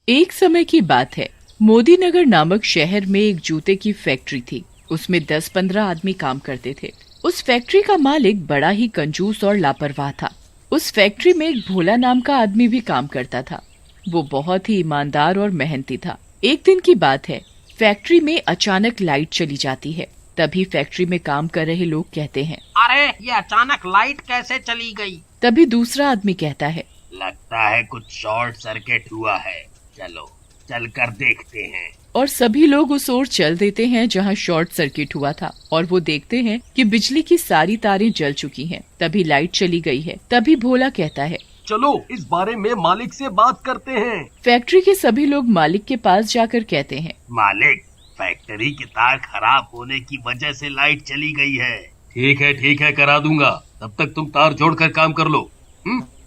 एक समय की बात है। मोदी नगर नामक शहर में एक जूते की फैक्ट्री थी। उसमें 10-15 आदमी काम करते थे। उस फैक्ट्री का मालिक बड़ा ही कंजूस और लापरवाह था। उस फैक्ट्री में एक भोला नाम का आदमी भी काम करता था। वो बहुत ही ईमानदार और मेहनती था। एक दिन की बात है, फैक्ट्री में अचानक लाइट चली जाती है। तभी फैक्ट्री में काम कर रहे लोग कहते हैं, अरे ये अचानक लाइट कैसे चली गई? तभी दूसरा आदमी कहता है, लगता है कुछ शॉर्ट सर्किट हुआ है, चलो चलकर देखते हैं। और सभी लोग उस ओर चल देते हैं जहां शॉर्ट सर्किट हुआ था और वो देखते हैं कि बिजली की सारी तारें जल चुकी हैं। तभी लाइट चली गई है। तभी भोला कहता है, चलो इस बारे में मालिक से बात करते हैं। फैक्ट्री के सभी लोग मालिक के पास जाकर कहते हैं, मालिक, फैक्ट्री की तार खराब होने की वजह से लाइट चली गई है। ठीक है करा दूंगा, तब तक तुम तार जोड़कर काम कर लो।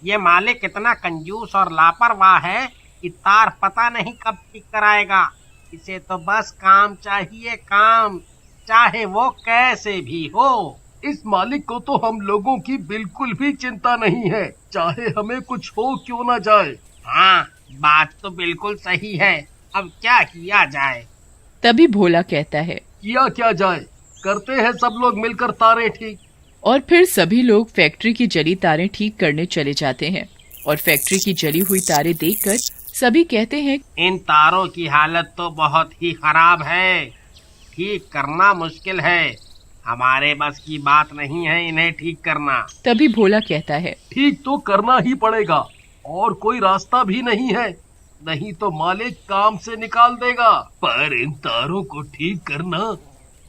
ये मालिक इतना कंजूस और लापरवाह है कि तार पता नहीं कब ठीक कराएगा। इसे तो बस काम चाहिए, काम, चाहे वो कैसे भी हो। इस मालिक को तो हम लोगों की बिल्कुल भी चिंता नहीं है, चाहे हमें कुछ हो क्यों न जाए। हाँ, बात तो बिल्कुल सही है। अब क्या किया जाए? तभी भोला कहता है, किया क्या जाए, करते हैं सब लोग मिलकर तारें ठीक। और फिर सभी लोग फैक्ट्री की जली तारें ठीक करने चले जाते हैं। और फैक्ट्री की जली हुई तारें देखकर सभी कहते हैं, इन तारों की हालत तो बहुत ही खराब है, ठीक करना मुश्किल है। हमारे बस की बात नहीं है इन्हें ठीक करना। तभी भोला कहता है, ठीक तो करना ही पड़ेगा, और कोई रास्ता भी नहीं है, नहीं तो मालिक काम से निकाल देगा। पर इन तारों को ठीक करना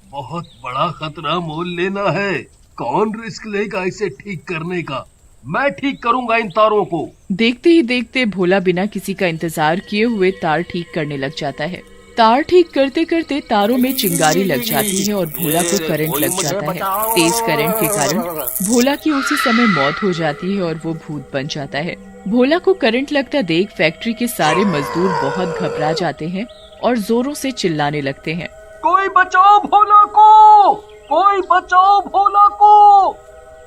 बहुत बड़ा खतरा मोल लेना है। कौन रिस्क लेगा इसे ठीक करने का? मैं ठीक करूंगा इन तारों को। देखते ही देखते भोला बिना किसी का इंतजार किए हुए तार ठीक करने लग जाता है। तार ठीक करते करते तारों में चिंगारी लग जाती है और भोला को करंट लग जाता है। तेज करंट के कारण भोला की उसी समय मौत हो जाती है और वो भूत बन जाता है। भोला को करंट लगता देख फैक्ट्री के सारे मजदूर बहुत घबरा जाते हैं और जोरों से चिल्लाने लगते हैं, कोई बचाओ भोला को, कोई बचाओ भोला को,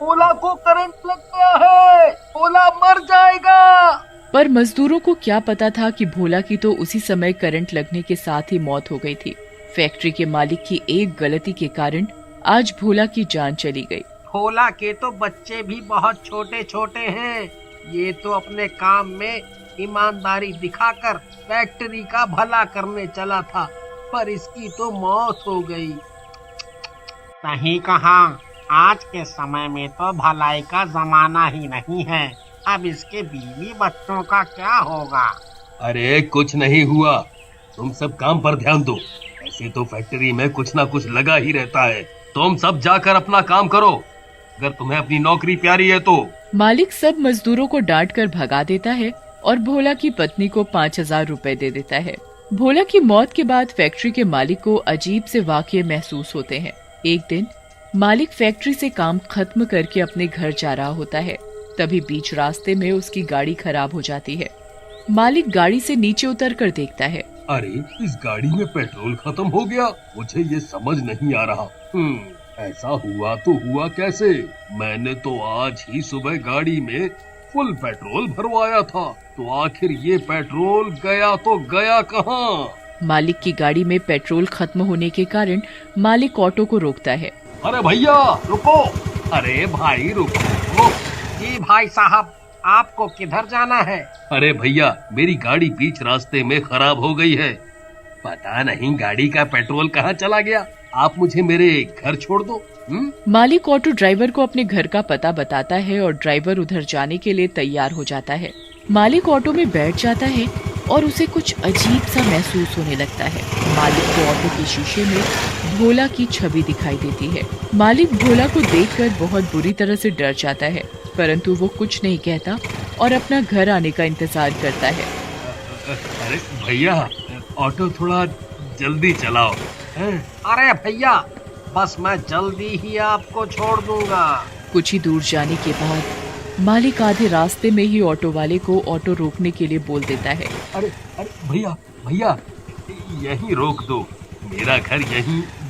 भोला को करंट लग गया है, भोला मर जाएगा। पर मजदूरों को क्या पता था कि भोला की तो उसी समय करंट लगने के साथ ही मौत हो गई थी। फैक्ट्री के मालिक की एक गलती के कारण आज भोला की जान चली गई। भोला के तो बच्चे भी बहुत छोटे छोटे हैं। ये तो अपने काम में ईमानदारी दिखाकर फैक्ट्री का भला करने चला था, पर इसकी तो मौत हो गई। सही कहा, आज के समय में तो भलाई का जमाना ही नहीं है। अब इसके बीवी बच्चों का क्या होगा? अरे कुछ नहीं हुआ, तुम सब काम पर ध्यान दो। ऐसे तो फैक्ट्री में कुछ ना कुछ लगा ही रहता है। तुम सब जाकर अपना काम करो, अगर तुम्हें अपनी नौकरी प्यारी है तो। मालिक सब मजदूरों को डांट कर भगा देता है और भोला की पत्नी को 5,000 रुपए दे देता है। भोला की मौत के बाद फैक्ट्री के मालिक को अजीब से वाकये महसूस होते हैं। एक दिन मालिक फैक्ट्री से काम खत्म करके अपने घर जा रहा होता है। तभी बीच रास्ते में उसकी गाड़ी खराब हो जाती है। मालिक गाड़ी से नीचे उतर कर देखता है, अरे इस गाड़ी में पेट्रोल खत्म हो गया। मुझे ये समझ नहीं आ रहा। ऐसा हुआ तो हुआ कैसे? मैंने तो आज ही सुबह गाड़ी में फुल पेट्रोल भरवाया था, तो आखिर ये पेट्रोल गया तो गया कहाँ? मालिक की गाड़ी में पेट्रोल खत्म होने के कारण मालिक ऑटो को रोकता है। अरे भैया रुको, अरे भाई रुको। जी भाई साहब, आपको किधर जाना है? अरे भैया, मेरी गाड़ी बीच रास्ते में खराब हो गई है। पता नहीं गाड़ी का पेट्रोल कहाँ चला गया। आप मुझे मेरे घर छोड़ दो। मालिक ऑटो ड्राइवर को अपने घर का पता बताता है और ड्राइवर उधर जाने के लिए तैयार हो जाता है। मालिक ऑटो में बैठ जाता है और उसे कुछ अजीब सा महसूस होने लगता है। मालिक को ऑटो के शीशे में भोला की छवि दिखाई देती है। मालिक भोला को देखकर बहुत बुरी तरह से डर जाता है, परंतु वो कुछ नहीं कहता और अपना घर आने का इंतजार करता है। अरे भैया, ऑटो थोड़ा जल्दी चलाओ। अरे भैया, बस मैं जल्दी ही आपको छोड़ दूंगा। कुछ ही दूर जाने के बाद मालिक आधे रास्ते में ही ऑटो वाले को ऑटो रोकने के लिए बोल देता है। अरे भैया, यहीं रोक दो। मेरा घर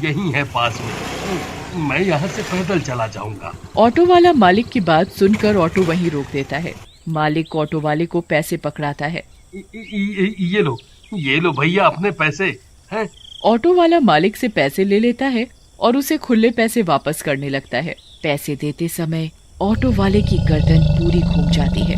यहीं है पास में। मैं यहाँ से पैदल चला जाऊंगा। ऑटो वाला मालिक की बात सुनकर ऑटो वहीं रोक देता है। मालिक ऑटो वाले को पैसे पकड़ाता है ये लो भैया अपने पैसे हैं। ऑटो वाला मालिक से पैसे ले लेता है और उसे खुले पैसे वापस करने लगता है। पैसे देते समय ऑटो वाले की गर्दन पूरी घूम जाती है।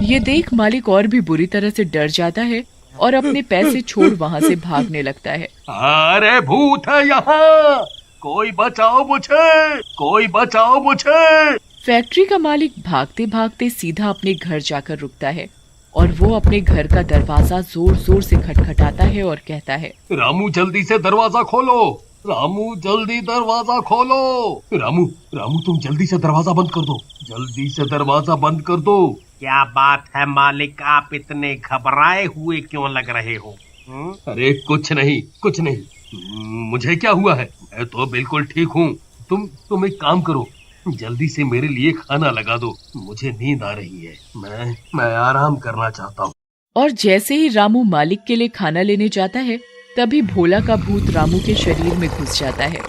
ये देख मालिक और भी बुरी तरह से डर जाता है और अपने पैसे छोड़ वहाँ से भागने लगता है। अरे भूत है यहाँ, कोई बचाओ मुझे, कोई बचाओ मुझे। फैक्ट्री का मालिक भागते भागते सीधा अपने घर जाकर रुकता है और वो अपने घर का दरवाजा जोर जोर से खटखटाता है और कहता है, रामू जल्दी से दरवाजा खोलो, रामू जल्दी दरवाजा खोलो। रामू रामू तुम जल्दी से दरवाजा बंद कर दो, जल्दी से दरवाजा बंद कर दो। क्या बात है मालिक, आप इतने घबराए हुए क्यों लग रहे हो? अरे कुछ नहीं, मुझे क्या हुआ है, मैं तो बिल्कुल ठीक हूँ। तुम एक काम करो, जल्दी से मेरे लिए खाना लगा दो, मुझे नींद आ रही है, मैं आराम करना चाहता हूँ। और जैसे ही रामू मालिक के लिए खाना लेने जाता है तभी भोला का भूत रामू के शरीर में घुस जाता है।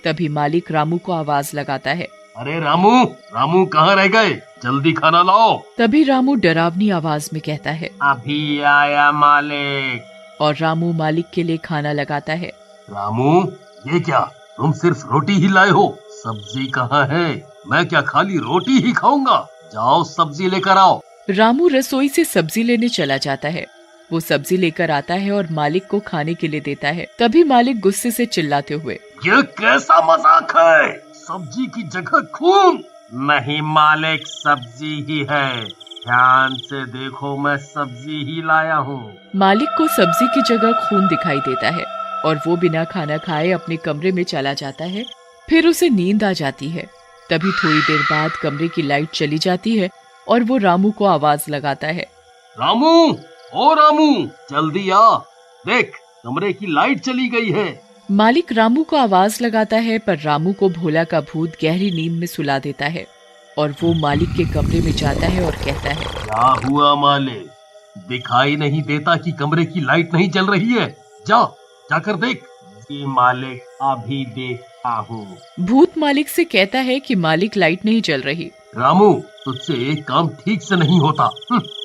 तभी मालिक रामू को आवाज लगाता है, अरे रामू कहाँ रह गए, जल्दी खाना लाओ। तभी रामू डरावनी आवाज में कहता है, अभी आया मालिक। और रामू मालिक के लिए खाना लगाता है। रामू ये क्या, तुम सिर्फ रोटी ही लाए हो, सब्जी कहाँ है? मैं क्या खाली रोटी ही खाऊंगा? जाओ सब्जी लेकर आओ। रामू रसोई से सब्जी लेने चला जाता है। वो सब्जी लेकर आता है और मालिक को खाने के लिए देता है। तभी मालिक गुस्से से चिल्लाते हुए, ये कैसा मजाक है, सब्जी की जगह खून। नहीं मालिक, सब्जी ही है, ध्यान से देखो, मैं सब्जी ही लाया हूँ। मालिक को सब्जी की जगह खून दिखाई देता है और वो बिना खाना खाए अपने कमरे में चला जाता है। फिर उसे नींद आ जाती है। तभी थोड़ी देर बाद कमरे की लाइट चली जाती है और वो रामू को आवाज लगाता है, रामू, ओ रामू जल्दी आ, देख कमरे की लाइट चली गई है। मालिक रामू को आवाज लगाता है पर रामू को भोला का भूत गहरी नींद में सुला देता है और वो मालिक के कमरे में जाता है और कहता है, क्या हुआ मालिक, दिखाई नहीं देता कि कमरे की लाइट नहीं जल रही है? जाकर देख। जी मालिक, अभी देखता हूँ। भूत मालिक से कहता है कि मालिक लाइट नहीं जल रही। रामू तुझसे एक काम ठीक से नहीं होता,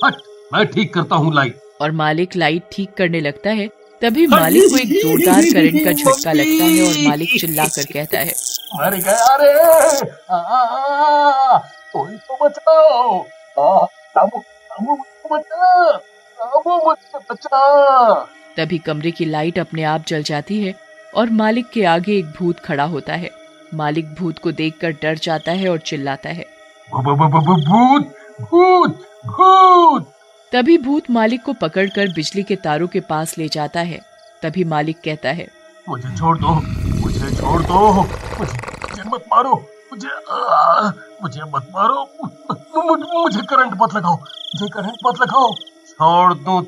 हट, मैं ठीक करता हूँ लाइट। और मालिक लाइट ठीक करने लगता है। तभी मालिक को एक जोरदार करंट का झटका लगता है और मालिक चिल्लाकर कहता है, मर गया रे, कोई तो बचाओ, रामू मुझे बचा, रामू मुझे बचा। तभी कमरे की लाइट अपने आप जल जाती है और मालिक के आगे एक भूत खड़ा होता है। मालिक भूत को देखकर डर जाता है और चिल्लाता है, भूत भूत भूत। तभी भूत मालिक को पकड़कर बिजली के तारों के पास ले जाता है। तभी मालिक कहता है, मुझे छोड़ दो, मुझे मत मारो, मुझे मत मारो, मुझे करंट मत लगाओ, छोड़ दूं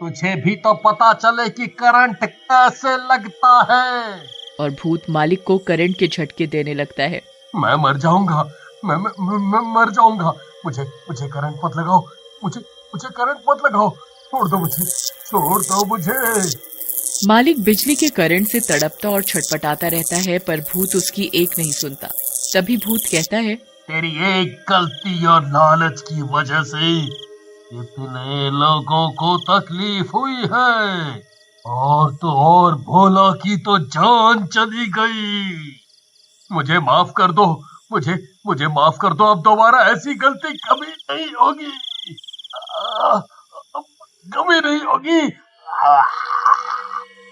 तुझे भी तो पता चले कि करंट कैसे लगता है। और भूत मालिक को करंट के झटके देने लगता है। मैं मर जाऊंगा, मैं मर जाऊंगा, मुझे करंट मत लगाओ, मुझे करंट मत लगाओ, छोड़ दो मुझे। मालिक बिजली के करंट से तड़पता और छटपटाता रहता है पर भूत उसकी एक नहीं सुनता। तभी भूत कहता है, तेरी एक गलती और लालच की वजह से इतने लोगों को तकलीफ हुई है, और तो और भोला की तो जान चली गई। मुझे माफ कर दो, मुझे माफ कर दो, अब दोबारा ऐसी गलती कभी नहीं होगी, कभी नहीं होगी।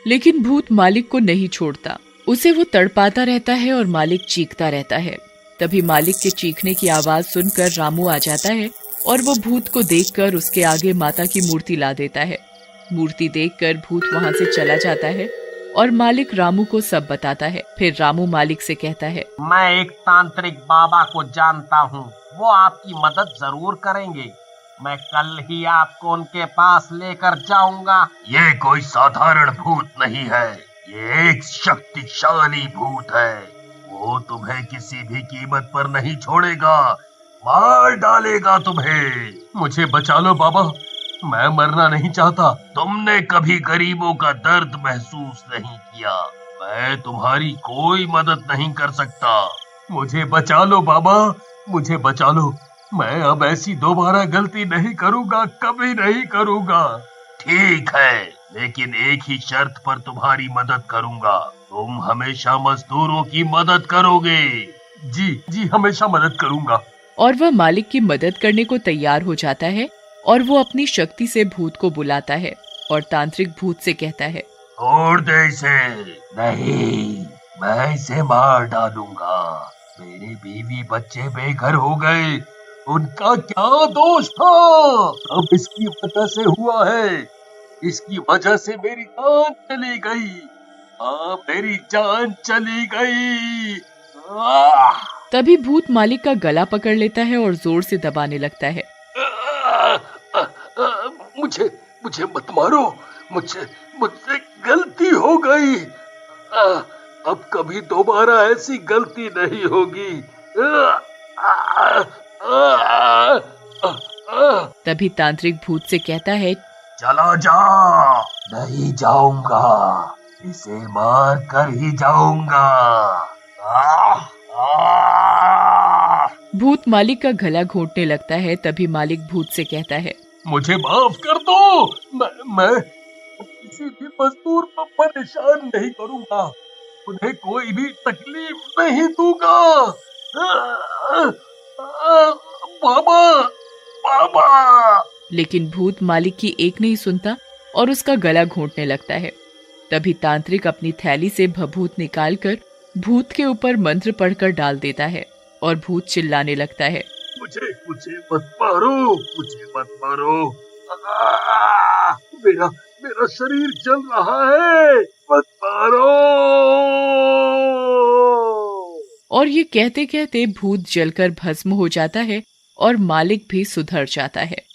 लेकिन भूत मालिक को नहीं छोड़ता, उसे वो तड़पाता रहता है और मालिक चीखता रहता है। तभी मालिक के चीखने की आवाज सुनकर रामू आ जाता है और वो भूत को देखकर उसके आगे माता की मूर्ति ला देता है। मूर्ति देखकर भूत वहाँ से चला जाता है और मालिक रामू को सब बताता है। फिर रामू मालिक से कहता है, मैं एक तांत्रिक बाबा को जानता हूँ, वो आपकी मदद जरूर करेंगे। मैं कल ही आपको उनके पास लेकर जाऊंगा। ये कोई साधारण भूत नहीं है, ये एक शक्तिशाली भूत है। वो तुम्हें किसी भी कीमत पर नहीं छोड़ेगा, मार डालेगा तुम्हें। मुझे बचा लो बाबा, मैं मरना नहीं चाहता। तुमने कभी गरीबों का दर्द महसूस नहीं किया, मैं तुम्हारी कोई मदद नहीं कर सकता। मुझे बचा लो बाबा, मुझे बचा लो, मैं अब ऐसी दोबारा गलती नहीं करूंगा, कभी नहीं करूंगा। ठीक है, लेकिन एक ही शर्त पर तुम्हारी मदद करूंगा। तुम हमेशा मजदूरों की मदद करोगे। जी जी, हमेशा मदद करूंगा। और वह मालिक की मदद करने को तैयार हो जाता है और वो अपनी शक्ति से भूत को बुलाता है और तांत्रिक भूत से कहता है, छोड़ दे इसे। नहीं, मैं इसे मार डालूंगा। मेरे बीवी बच्चे बेघर हो गए, उनका क्या दोष था? अब इसकी वजह से हुआ है, इसकी वजह से मेरी जान चली गई। हाँ, मेरी जान चली गई। आह! तभी भूत मालिक का गला पकड़ लेता है और जोर से दबाने लगता है। मुझे मुझे मत मारो, मुझसे मुझसे गलती हो गई। अब कभी दोबारा ऐसी गलती नहीं होगी। तभी तांत्रिक भूत से कहता है, चला जा। नहीं जाऊंगा, इसे मार कर ही जाऊंगा। भूत मालिक का गला घोंटने लगता है। तभी मालिक भूत से कहता है, मुझे माफ कर दो। मैं किसी भी मजदूर को परेशान नहीं करूंगा, उन्हें कोई भी तकलीफ नहीं दूंगा। बाबा, बाबा। लेकिन भूत मालिक की एक नहीं सुनता और उसका गला घोंटने लगता है। तभी तांत्रिक अपनी थैली से भभूत निकालकर भूत के ऊपर मंत्र पढ़कर डाल देता है और भूत चिल्लाने लगता है, मुझे मुझे मत मारो, मुझे मत मारो। मेरा मेरा शरीर जल रहा है, मत मारो। और ये कहते कहते भूत जलकर भस्म हो जाता है और मालिक भी सुधर जाता है।